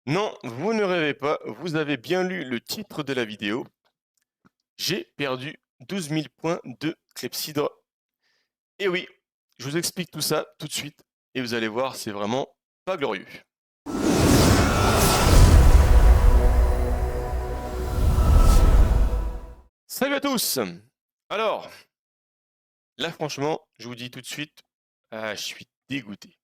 Non, vous ne rêvez pas, vous avez bien lu le titre de la vidéo. J'ai perdu 12 000 points de clepsydre. Et oui, je vous explique tout ça tout de suite et vous allez voir, c'est vraiment pas glorieux. Salut à tous! Alors, là franchement, je vous dis tout de suite, je suis dégoûté.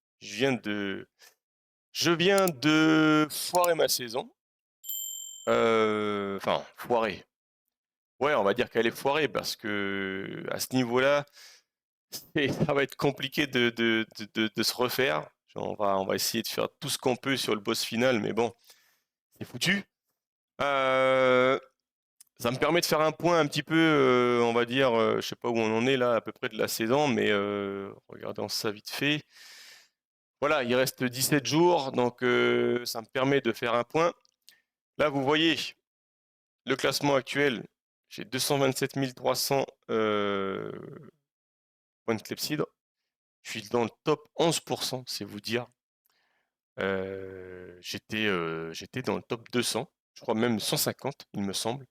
Je viens de foirer ma saison. Enfin, foirer. Ouais, on va dire qu'elle est foirée parce que à ce niveau-là, ça va être compliqué de se refaire. On va essayer de faire tout ce qu'on peut sur le boss final, mais bon, c'est foutu. Euh, Ça me permet de faire un point un petit peu, on va dire, je sais pas où on en est là, à peu près de la saison, mais regardons ça vite fait. Voilà, il reste 17 jours, donc ça me permet de faire un point. Là, vous voyez le classement actuel. J'ai 227 300 points de clepsydre. Je suis dans le top 11%, c'est vous dire. J'étais dans le top 200, je crois même 150, il me semble.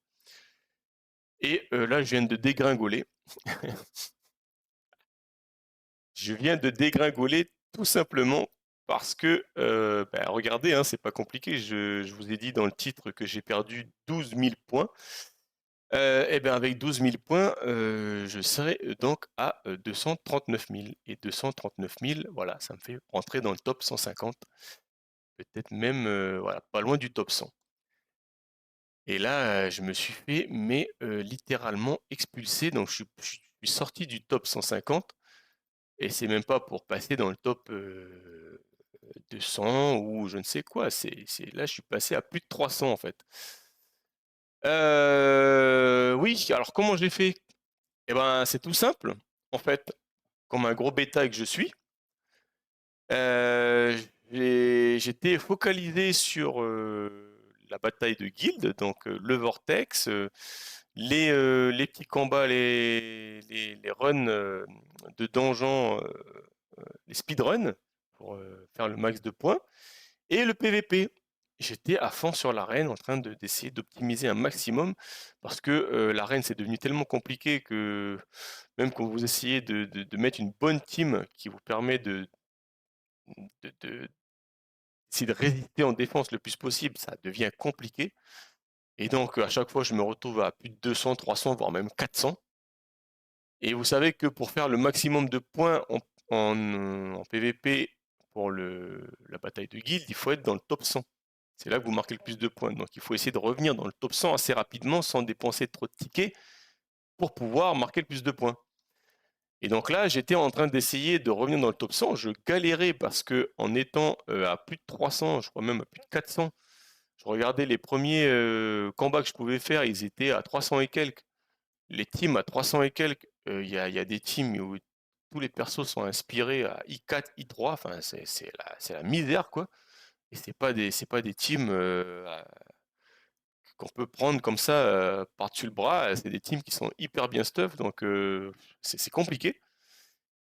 Et là, je viens de dégringoler. Je viens de dégringoler tout simplement parce que, regardez, hein, c'est pas compliqué. Je vous ai dit dans le titre que j'ai perdu 12 000 points. Et bien avec 12 000 points, je serai donc à 239 000. Et 239 000, voilà, ça me fait rentrer dans le top 150. Peut-être même, voilà, pas loin du top 100. Et là, je me suis fait, mais littéralement expulser. Donc je suis sorti du top 150. Et c'est même pas pour passer dans le top 200 ou je ne sais quoi. Là, je suis passé à plus de 300 en fait. Oui, alors comment je l'ai fait? Eh ben, c'est tout simple. En fait, comme un gros bêta que je suis, euh, j'étais focalisé sur la bataille de guilde, donc le vortex, les petits combats, les runs de donjons, les speedruns pour faire le max de points, et le PVP. J'étais à fond sur l'arène en train d'essayer d'optimiser un maximum parce que l'arène c'est devenu tellement compliqué que même quand vous essayez de mettre une bonne team qui vous permet de- d'essayer de résister en défense le plus possible, ça devient compliqué. Et donc à chaque fois je me retrouve à plus de 200, 300, voire même 400. Et vous savez que pour faire le maximum de points en PVP pour la bataille de guilde, il faut être dans le top 100. C'est là que vous marquez le plus de points. Donc il faut essayer de revenir dans le top 100 assez rapidement sans dépenser trop de tickets pour pouvoir marquer le plus de points. Et donc là, j'étais en train d'essayer de revenir dans le top 100. Je galérais parce que en étant à plus de 300, je crois même à plus de 400, je regardais les premiers combats que je pouvais faire, ils étaient à 300 et quelques. Les teams à 300 et quelques, il y a des teams où tous les persos sont inspirés à I4, I3, enfin c'est la misère quoi. Et c'est pas des teams qu'on peut prendre comme ça par-dessus le bras, c'est des teams qui sont hyper bien stuff, donc c'est compliqué.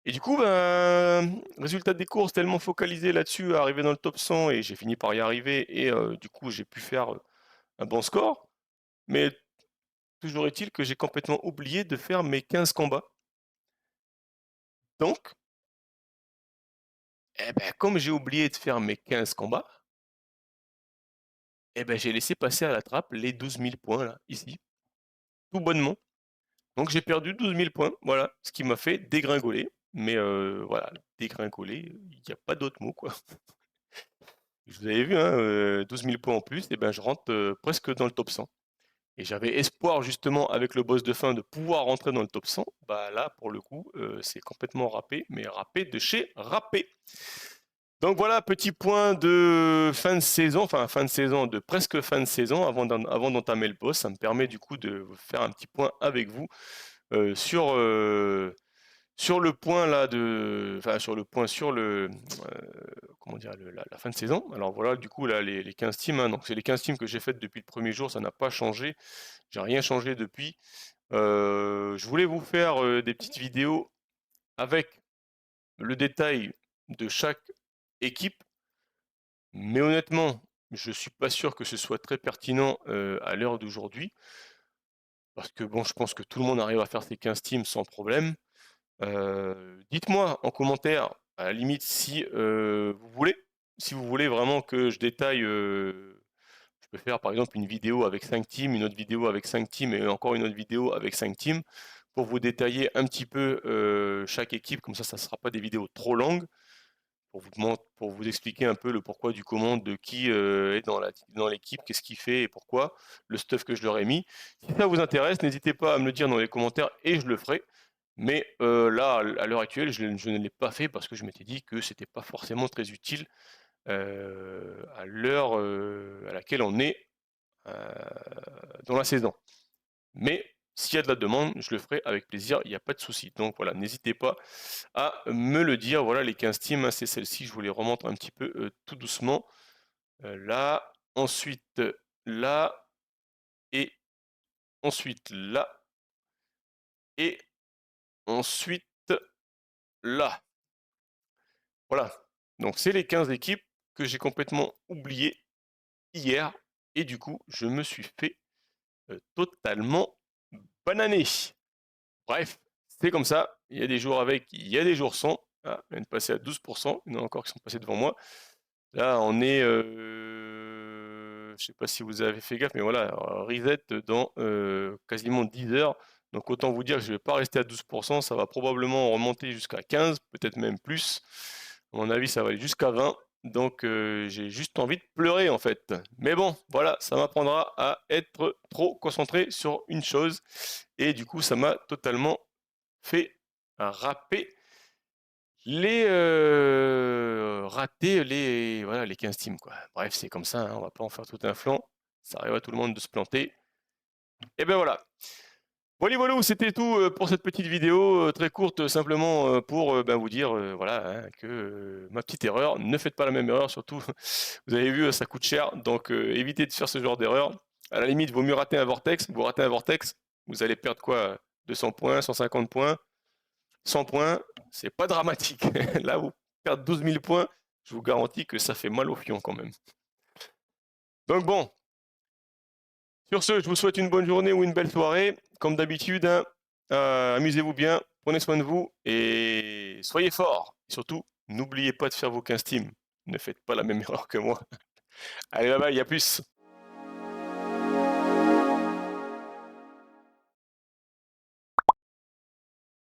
Et du coup, ben, résultat des courses, tellement focalisé là-dessus, arrivé dans le top 100, et j'ai fini par y arriver, et du coup j'ai pu faire un bon score, mais toujours est-il que j'ai complètement oublié de faire mes 15 combats. Donc, eh ben, comme j'ai oublié de faire mes 15 combats, eh ben, j'ai laissé passer à la trappe les 12 000 points, là, ici, tout bonnement. Donc j'ai perdu 12 000 points, voilà, ce qui m'a fait dégringoler. Mais voilà, dégringoler, il n'y a pas d'autre mot, quoi. Vous avez vu, hein, 12 000 points en plus, et ben, je rentre presque dans le top 100. Et j'avais espoir, justement, avec le boss de fin, de pouvoir rentrer dans le top 100. Bah là, pour le coup, c'est complètement râpé, mais râpé de chez râpé. Donc voilà, petit point de fin de saison, enfin fin de saison, de presque fin de saison, avant d'entamer le boss. Ça me permet du coup de faire un petit point avec vous sur le point là enfin sur le point sur comment dire, la fin de saison. Alors voilà, du coup là les 15 teams, hein, donc c'est les 15 teams que j'ai faites depuis le premier jour, ça n'a pas changé, j'ai rien changé depuis. Je voulais vous faire des petites vidéos avec le détail de chaque équipe. Mais honnêtement, je suis pas sûr que ce soit très pertinent, à l'heure d'aujourd'hui. Parce que bon, je pense que tout le monde arrive à faire ses 15 teams sans problème. Dites-moi en commentaire, à la limite, si vous voulez vraiment que je détaille, je peux faire par exemple une vidéo avec 5 teams, une autre vidéo avec 5 teams et encore une autre vidéo avec 5 teams pour vous détailler un petit peu chaque équipe, comme ça ne sera pas des vidéos trop longues pour vous expliquer un peu le pourquoi du comment de qui est dans l'équipe, qu'est-ce qu'il fait et pourquoi, le stuff que je leur ai mis. Si ça vous intéresse, n'hésitez pas à me le dire dans les commentaires et je le ferai. Mais là, à l'heure actuelle, je ne l'ai pas fait parce que je m'étais dit que c'était pas forcément très utile à l'heure à laquelle on est dans la saison. Mais s'il y a de la demande, je le ferai avec plaisir, il n'y a pas de souci. Donc voilà, n'hésitez pas à me le dire. Voilà, les 15 teams, hein, c'est celle-ci, je vous les remonte un petit peu tout doucement. Là, ensuite là, et ensuite là, et ensuite là. Voilà, donc c'est les 15 équipes que j'ai complètement oubliées hier, et du coup, je me suis fait totalement bananer. Bref, c'est comme ça. Il y a des jours avec, il y a des jours sans. Ah, on vient de passer à 12%. Il y en a encore qui sont passés devant moi. Là, on est, je sais pas si vous avez fait gaffe, mais voilà, reset dans quasiment 10 heures. Donc autant vous dire que je ne vais pas rester à 12%, ça va probablement remonter jusqu'à 15, peut-être même plus. À mon avis, ça va aller jusqu'à 20. Donc j'ai juste envie de pleurer en fait. Mais bon, voilà, ça m'apprendra à être trop concentré sur une chose. Et du coup, ça m'a totalement fait râper rater voilà, les 15 teams, quoi. Bref, c'est comme ça, hein, on va pas en faire tout un flanc. Ça arrive à tout le monde de se planter. Et ben voilà. Voilà, voilà, c'était tout pour cette petite vidéo très courte, simplement pour ben, vous dire voilà, hein, que ma petite erreur, ne faites pas la même erreur, surtout, vous avez vu, ça coûte cher, donc évitez de faire ce genre d'erreur. À la limite, vaut mieux rater un vortex. Vous ratez un vortex, vous allez perdre quoi? 200 points, 150 points, 100 points, c'est pas dramatique. Là, vous perdez 12 000 points, je vous garantis que ça fait mal au fion quand même. Donc bon, sur ce, je vous souhaite une bonne journée ou une belle soirée. Comme d'habitude, hein, amusez-vous bien, prenez soin de vous et soyez forts. Et surtout, n'oubliez pas de faire vos 15 teams. Ne faites pas la même erreur que moi. Allez, bye bye, à plus.